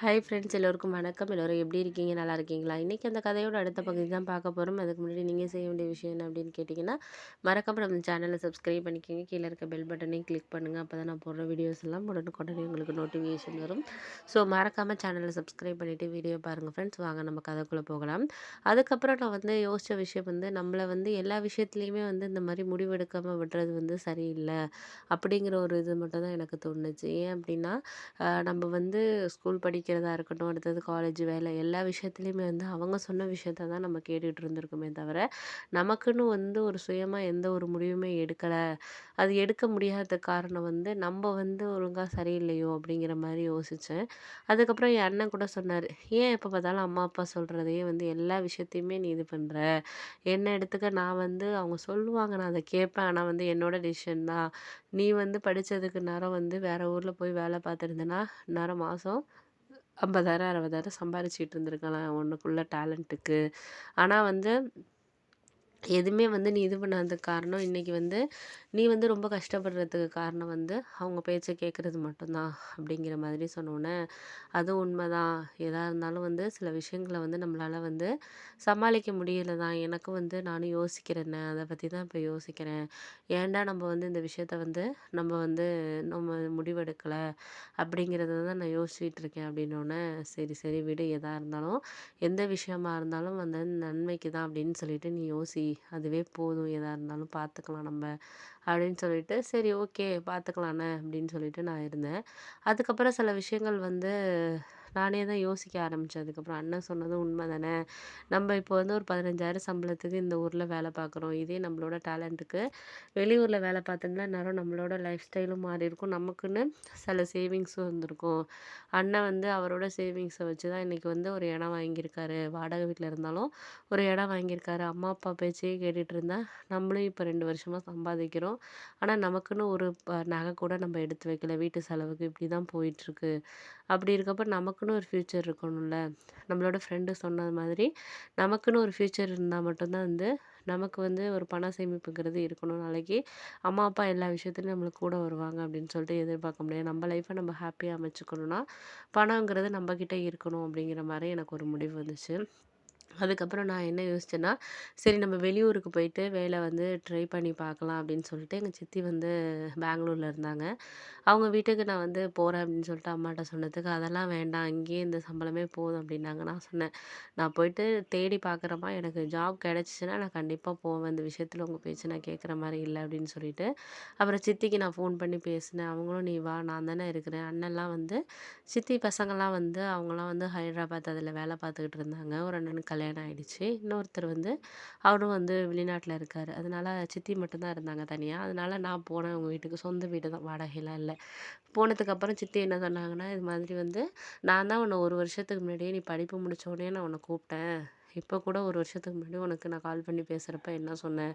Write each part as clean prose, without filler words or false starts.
Hi friends, எல்லோருக்கும் வணக்கம். எல்லோரும் எப்படி இருக்கீங்க? நல்லா இருக்கீங்களா? இன்றைக்கி அந்த கதையோட அடுத்த பகுதி தான் பார்க்க போகிறோம். அதுக்கு முன்னாடி நீங்கள் செய்ய வேண்டிய விஷயம் என்ன அப்படின்னு கேட்டிங்கன்னா, மறக்காம நம்ம சேனலை சப்ஸ்கிரைப் பண்ணிக்கோங்க. கீழே இருக்க பெல் பட்டனையும் கிளிக் பண்ணுங்கள். அப்போ தான் நான் போடுற வீடியோஸ் எல்லாம் உடனுக்குடனே உங்களுக்கு நோட்டிஃபிகேஷன் வரும். ஸோ மறக்காமல் சேனலை சப்ஸ்கிரைப் பண்ணிவிட்டு வீடியோ பாருங்கள் ஃப்ரெண்ட்ஸ். வாங்க நம்ம கதைக்குள்ளே போகலாம். அதுக்கப்புறம் நான் யோசித்த விஷயம் நம்மளை எல்லா விஷயத்துலையுமே இந்த மாதிரி முடிவெடுக்காமல் விடுறது சரியில்லை அப்படிங்கிற ஒரு இது மட்டும் தான் எனக்கு தோணுச்சு. ஏன் அப்படின்னா, நம்ம ஸ்கூல் படிக்கிறதா இருக்கட்டும், அடுத்தது காலேஜ், வேலை எல்லா விஷயத்துலையுமே அவங்க சொன்ன விஷயத்த தான் நம்ம கேட்டுட்டு இருந்திருக்கோமே தவிர, நமக்குன்னு ஒரு சுயமா எந்த ஒரு முடிவுமே எடுக்கல. அது எடுக்க முடியாத காரணம் நம்ம ஒழுங்கா சரியில்லையோ அப்படிங்கிற மாரி யோசிச்சேன். அதுக்கப்புறம் என் அண்ணன் கூட சொன்னாரு, "ஏன் எப்ப பார்த்தாலும் அம்மா, அப்பா சொல்றதையே எல்லா விஷயத்தையுமே நீ இது பண்ற? என்ன எடுத்துக்க நான் அவங்க சொல்லுவாங்க, நான் அத கேட்பேன். ஆனா என்னோட டிசிஷன் தான். நீ படிச்சதுக்கு இந்நேரம் வேற ஊர்ல போய் வேலை பார்த்துருந்தேன்னா, இந்நேரம் மாசம் 50,000 60,000 சம்பாரிச்சுட்டு இருந்திருக்கலாம் உனக்குள்ள டேலண்ட்டுக்கு. ஆனா எதுவுமே நீ இது பண்ணாததுக்கு காரணம் இன்னைக்கு நீ ரொம்ப கஷ்டப்படுறதுக்கு காரணம் அவங்க பேச்சை கேட்குறது மட்டும்தான்." அப்படிங்கிற மாதிரி சொன்னோன்னே, அதுவும் உண்மைதான். எதா இருந்தாலும் சில விஷயங்கள நம்மளால சமாளிக்க முடியல தான். எனக்கும் நானும் யோசிக்கிறேனே, அதை பற்றி தான் இப்போ யோசிக்கிறேன். ஏன்டா நம்ம இந்த விஷயத்த நம்ம நம்ம முடிவெடுக்கல அப்படிங்கிறத தான் நான் யோசிச்சுட்டு இருக்கேன் அப்படின்னோடனே, "சரி சரி விடு, எதா இருந்தாலும் எந்த விஷயமா இருந்தாலும் நன்மைக்கு தான் அப்படின்னு சொல்லிட்டு நீ யோசி. அதுவே போதும். எதா இருந்தாலும் பார்த்துக்கலாம் நம்ம." அப்படின்னு சொல்லிட்டு, "சரி ஓகே பார்த்துக்கலாண்ணே" அப்படின்னு சொல்லிட்டு நான் இருந்தேன். அதுக்கப்புறம் சில விஷயங்கள் நானே தான் யோசிக்க ஆரம்பிச்சேன். அதுக்கப்புறம் அண்ணன் சொன்னதும் உண்மை தானே. நம்ம இப்போ ஒரு 15,000 சம்பளத்துக்கு இந்த ஊர்ல வேலை பார்க்குறோம். இதே நம்மளோட டேலண்ட்டுக்கு வெளியூர்ல வேலை பார்த்தோம்னா, இந்நேரம் நம்மளோட லைஃப் ஸ்டைலும் மாறியிருக்கும். நமக்குன்னு சில சேவிங்ஸும் இருந்திருக்கும். அண்ணன் அவரோட சேவிங்ஸை வச்சு தான் இன்றைக்கி ஒரு இடம் வாங்கியிருக்காரு. வாடகை வீட்டில் இருந்தாலும் ஒரு இடம் வாங்கியிருக்காரு. அம்மா அப்பா பேச்சையே கேட்டுட்டு இருந்தா, நம்மளும் இப்போ 2 வருஷமாக சம்பாதிக்கிறோம். ஆனால் நமக்குன்னு ஒரு நகை கூட நம்ம எடுத்து வைக்கல. வீட்டு செலவுக்கு இப்படி தான் போயிட்டுருக்கு. அப்படி இருக்கப்ப நமக்குன்னு ஒரு ஃப்யூச்சர் இருக்கணும்ல. நம்மளோட ஃப்ரெண்டு சொன்னது மாதிரி, நமக்குன்னு ஒரு ஃப்யூச்சர் இருந்தால் மட்டும்தான் நமக்கு ஒரு பண சேமிப்புங்கிறது இருக்கணும். நாளைக்கு அம்மா, அப்பா எல்லா விஷயத்துலையும் நம்மளுக்கு கூட வருவாங்க அப்படின்னு சொல்லிட்டு எதிர்பார்க்க முடியாது. நம்ம லைஃப்பை நம்ம ஹாப்பியா அமைச்சுக்கணும்னா, பணங்கிறது நம்மகிட்ட இருக்கணும் அப்படிங்கிற மாரி எனக்கு ஒரு முடிவு வந்துச்சு. அதுக்கப்புறம் நான் என்ன யோசிச்சேன்னா, சரி நம்ம வெளியூருக்கு போயிட்டு வேலை ட்ரை பண்ணி பார்க்கலாம் அப்படின்னு சொல்லிட்டு, எங்க சித்தி பெங்களூர்ல இருந்தாங்க. அவங்க வீட்டுக்கு நான் போறேன் அப்படின்னு சொல்லிட்டு அம்மாட்ட சொன்னதுக்கு, "அதெல்லாம் வேண்டாம். இங்கேயே இந்த சம்பளமே போதும்." அப்படின்னாங்க. நான் சொன்னேன், "நான் போயிட்டு தேடி பார்க்குறேம்மா. எனக்கு ஜாப் கிடைச்சிச்சுன்னா நான் கண்டிப்பா போவேன். இந்த விஷயத்துல உங்க பேச்ச நான் கேட்குற மாரி இல்ல." அப்படின்னு சொல்லிட்டு, அப்புறம் சித்திக்கு நான் ஃபோன் பண்ணி பேசினேன். அவங்களும், "நீ வா, நான் தானே இருக்கிறேன்." அண்ணன்லாம் சித்தி பசங்கள்லாம் அவங்கலாம் ஹைதராபாத் அதில வேலை பார்த்துக்கிட்டு இருந்தாங்க. ஒரு அண்ணனுக்கு கல்யாணம் ஆயிடுச்சு. இன்னொருத்தர் அவரும் வெளிநாட்ல இருக்காரு. அதனால சித்தி மட்டும் தான் இருந்தாங்க தனியா. அதனால நான் போனேன் அவங்க வீட்டுக்கு. சொந்த வீடு தான், வாடகைலாம் இல்ல. போனதுக்கப்புறம் சித்தி என்ன சொன்னாங்கன்னா, "இது மாதிரி நான் தான் உன்ன 1 வருஷத்துக்கு முன்னாடியே நீ படிப்பு முடிச்ச உடனே நான் உன்ன கூப்பிட்டேன். இப்போ கூட 1 வருஷத்துக்கு முன்னாடி உனக்கு நான் கால் பண்ணி பேசுறப்ப என்ன சொன்னேன்?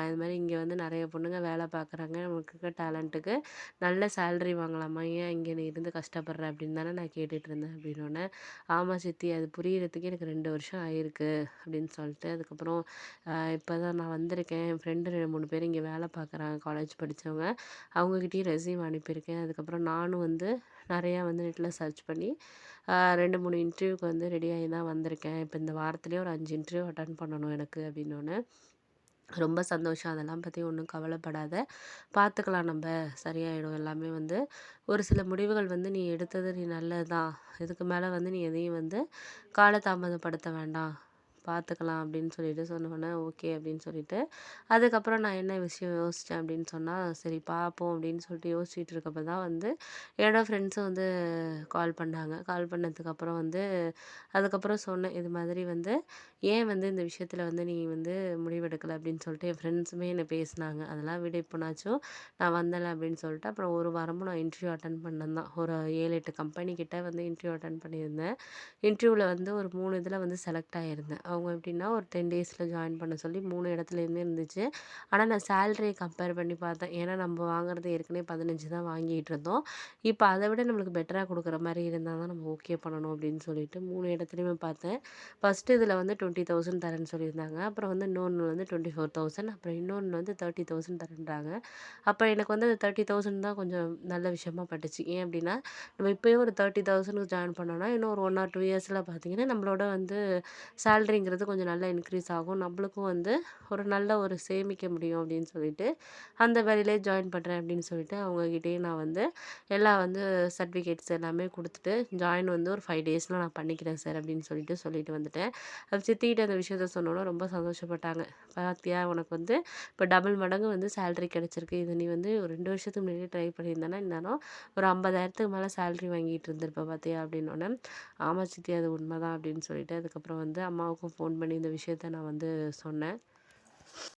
இது மாரி இங்க நெறைய பொண்ணுங்க வேலை பார்க்குறாங்க. உனக்கு இருக்க டேலண்ட்டுக்கு நல்ல சேலரி வாங்கலாமா? ஏன் இங்க நீ இருந்து கஷ்டப்படுற?" அப்படின்னு தானே நான் கேட்டுட்டு இருந்தேன் அப்படின்னோனே, "ஆமா சித்தி, அது புரியறதுக்கே எனக்கு 2 வருஷம் ஆயிருக்கு." அப்படின்னு சொல்லிட்டு, அதுக்கப்புறம் இப்போ தான் நான் வந்திருக்கேன். என் ஃப்ரெண்டு 2, 3 பேர் இங்கே வேலை பார்க்குறாங்க, காலேஜ் படிச்சவங்க. அவங்ககிட்டயும் ரெஸ்யூம் அனுப்பியிருக்கேன். அதுக்கப்புறம் நானும் நெறையா நெட்ல சர்ச் பண்ணி 2, 3 இன்டர்வியூக்கு ரெடி ஆகி தான் வந்திருக்கேன். இப்போ இந்த வாரத்திலேயே ஒரு 5 இன்டர்வியூ அட்டெண்ட் பண்ணணும் எனக்கு அப்படின்னோனே, ரொம்ப சந்தோஷம். அதெல்லாம் பத்தி ஒண்ணும் கவலைப்படாத. பார்த்துக்கலாம் நம்ப. சரியாயிடும் எல்லாமே. ஒரு சில முடிவுகள் நீ எடுத்தது நீ நல்லது தான். இதுக்கு மேல நீ எதையும் காலதாமதப்படுத்த வேண்டாம். பார்த்துக்கலாம் அப்படின்னு சொல்லிட்டு சொன்னோனே, ஓகே அப்படின்னு சொல்லிட்டு, அதுக்கப்புறம் நான் என்ன விஷயம் யோசிச்சேன் அப்படின்னு சொன்னா, சரி பார்ப்போம் அப்படின்னு சொல்லிட்டு யோசிச்சுட்டு இருக்கப்ப தான் என்னோட ஃப்ரெண்ட்ஸும் கால் பண்ணாங்க. கால் பண்ணதுக்கப்புறம் அதுக்கப்புறம் சொன்னேன். இது மாதிரி ஏன் இந்த விஷயத்துல நீ முடிவெடுக்கல அப்படின்னு சொல்லிட்டு என் ஃப்ரெண்ட்ஸுமே என்ன பேசுனாங்க. அதெல்லாம் விடு, இப்போனாச்சும் நான் வந்தேன்ல அப்படின்னு சொல்லிட்டு, அப்புறம் ஒரு வாரமும் நான் இன்டர்வியூ அட்டெண்ட் பண்ணேன் தான். ஒரு 7, 8 கம்பெனி கிட்ட இன்டர்வியூ அட்டெண்ட் பண்ணியிருந்தேன். இன்டர்வியூல ஒரு 3 இதில செலக்ட் ஆகியிருந்தேன். அவங்க எப்படின்னா ஒரு 10 டேஸில் ஜாயின் பண்ண சொல்லி 3 இடத்துலேருந்தே இருந்துச்சு. ஆனா நான் சேலரிய கம்பேர் பண்ணி பார்த்தேன். ஏன்னா நம்ம வாங்குறது ஏற்கனவே 15 தான் வாங்கிட்டு இருந்தோம். இப்ப அத விட நம்மளுக்கு பெட்டரா குடுக்குற மாரி இருந்தா தான் நம்ம ஓகே பண்ணணும் அப்படின்னு சொல்லிட்டு 3 இடத்துலயுமே பார்த்தேன். ஃபர்ஸ்ட் இதுல வந்து 20,000 தரேன்னு சொல்லியிருந்தாங்க. அப்புறம் வந்து இன்னொன்னு வந்து 24,000 அப்புறம் இன்னொன்னு வந்து 30,000 தரேன்றாங்க. அப்ப எனக்கு வந்து அந்த 30,000 தான் கொஞ்சம் நல்ல விஷயமா பட்டுச்சு. ஏன் அப்டின்னா, நம்ம இப்பயே ஒரு 30,000க்கு ஜாயின் பண்ணோம்னா, இன்னும் ஒரு 1 ஆர் 2 இயர்ஸ்ல பார்த்தீங்கன்னா, நம்மளோட வந்து சேலரிங்கிறது கொஞ்சம் நல்லா இன்க்ரீஸ் ஆகும். நம்மளுக்கும் வந்து ஒரு நல்ல ஒரு சேமிக்க முடியும் அப்டின்னு சொல்லிட்டு, அந்த வேலையிலே ஜாயின் பண்றேன் அப்டின்னு சொல்லிட்டு, அவங்க கிட்டயே நான் வந்து எல்லாம் வந்து சர்டிஃபிகேட்ஸ் எல்லாமே குடுத்துட்டு, ஜாயின் வந்து ஒரு 5 டேஸ்ல நான் பண்ணிக்கிறேன் சார் அப்டின்னு சொல்லிட்டு வந்துட்டேன். அப்ப சித்திக்கிட்ட அந்த விஷயத்த சொன்னோனே ரொம்ப சந்தோஷப்பட்டாங்க. "பாத்தியா உனக்கு வந்து இப்ப டபுள் மடங்கு வந்து சேலரி கிடைச்சிருக்கு. இத நீ வந்து ஒரு 2 வருஷத்துக்கு முன்னாடியே ட்ரை பண்ணியிருந்தேன்னா, இந்நேரம் ஒரு 50,000க்கு மேல சேலரி வாங்கிட்டு இருந்திருப்ப பாத்தியா?" அப்படின்னோனே, "ஆமா சித்தி அது உண்மதான்" அப்படின்னு சொல்லிட்டு, அதுக்கப்புறம் வந்து அம்மாவுக்கும் ஃபோன் பண்ணி இந்த விஷயத்த நான் வந்து சொன்னேன்.